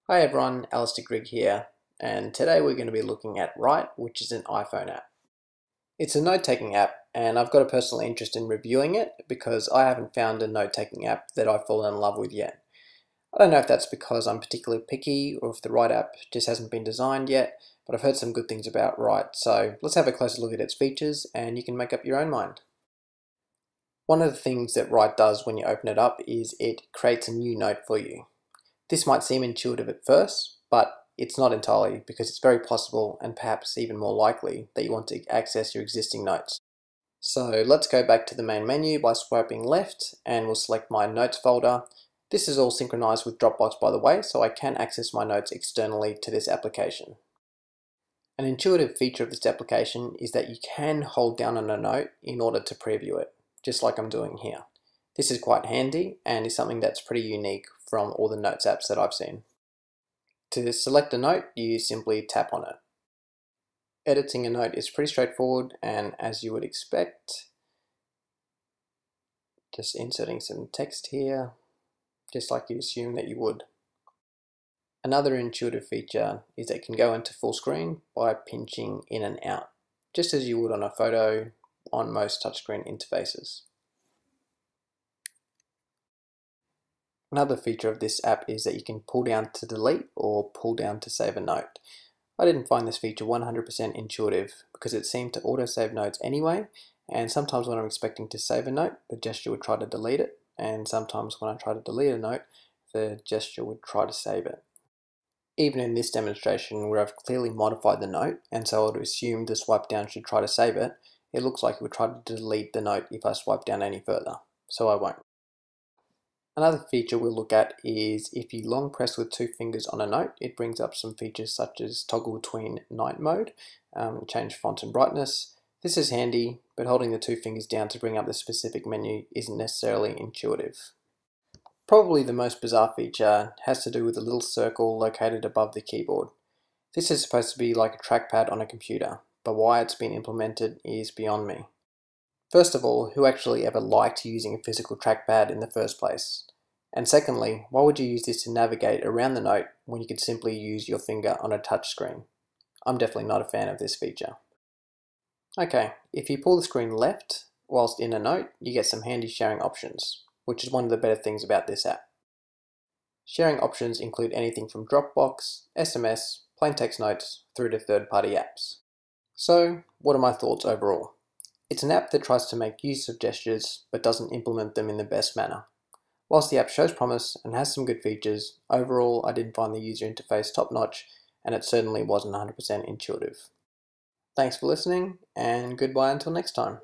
Hi everyone, Alistair Grigg here, and today we're going to be looking at Write, which is an iPhone app. It's a note-taking app, and I've got a personal interest in reviewing it because I haven't found a note-taking app that I've fallen in love with yet. I don't know if that's because I'm particularly picky or if the Write app just hasn't been designed yet, but I've heard some good things about Write, so let's have a closer look at its features and you can make up your own mind. One of the things that Write does when you open it up is it creates a new note for you. This might seem intuitive at first, but it's not entirely, because it's very possible and perhaps even more likely that you want to access your existing notes. So let's go back to the main menu by swiping left and we'll select my notes folder. This is all synchronized with Dropbox, by the way, so I can access my notes externally to this application. An intuitive feature of this application is that you can hold down on a note in order to preview it, just like I'm doing here. This is quite handy and is something that's pretty unique from all the notes apps that I've seen. To select a note, you simply tap on it. Editing a note is pretty straightforward, and as you would expect, just inserting some text here, just like you assume that you would. Another intuitive feature is that it can go into full screen by pinching in and out, just as you would on a photo on most touchscreen interfaces. Another feature of this app is that you can pull down to delete or pull down to save a note. I didn't find this feature 100% intuitive because it seemed to auto-save notes anyway, and sometimes when I'm expecting to save a note, the gesture would try to delete it, and sometimes when I try to delete a note, the gesture would try to save it. Even in this demonstration where I've clearly modified the note, and so I would assume the swipe down should try to save it, it looks like it would try to delete the note if I swipe down any further, so I won't. Another feature we'll look at is if you long press with two fingers on a note, it brings up some features such as toggle between night mode, change font and brightness. This is handy, but holding the two fingers down to bring up the specific menu isn't necessarily intuitive. Probably the most bizarre feature has to do with the little circle located above the keyboard. This is supposed to be like a trackpad on a computer, but why it's been implemented is beyond me. First of all, who actually ever liked using a physical trackpad in the first place? And secondly, why would you use this to navigate around the note when you could simply use your finger on a touchscreen? I'm definitely not a fan of this feature. Okay, if you pull the screen left whilst in a note, you get some handy sharing options, which is one of the better things about this app. Sharing options include anything from Dropbox, SMS, plain text notes, through to third-party apps. So, what are my thoughts overall? It's an app that tries to make use of gestures but doesn't implement them in the best manner. Whilst the app shows promise and has some good features, overall I didn't find the user interface top-notch and it certainly wasn't 100% intuitive. Thanks for listening and goodbye until next time.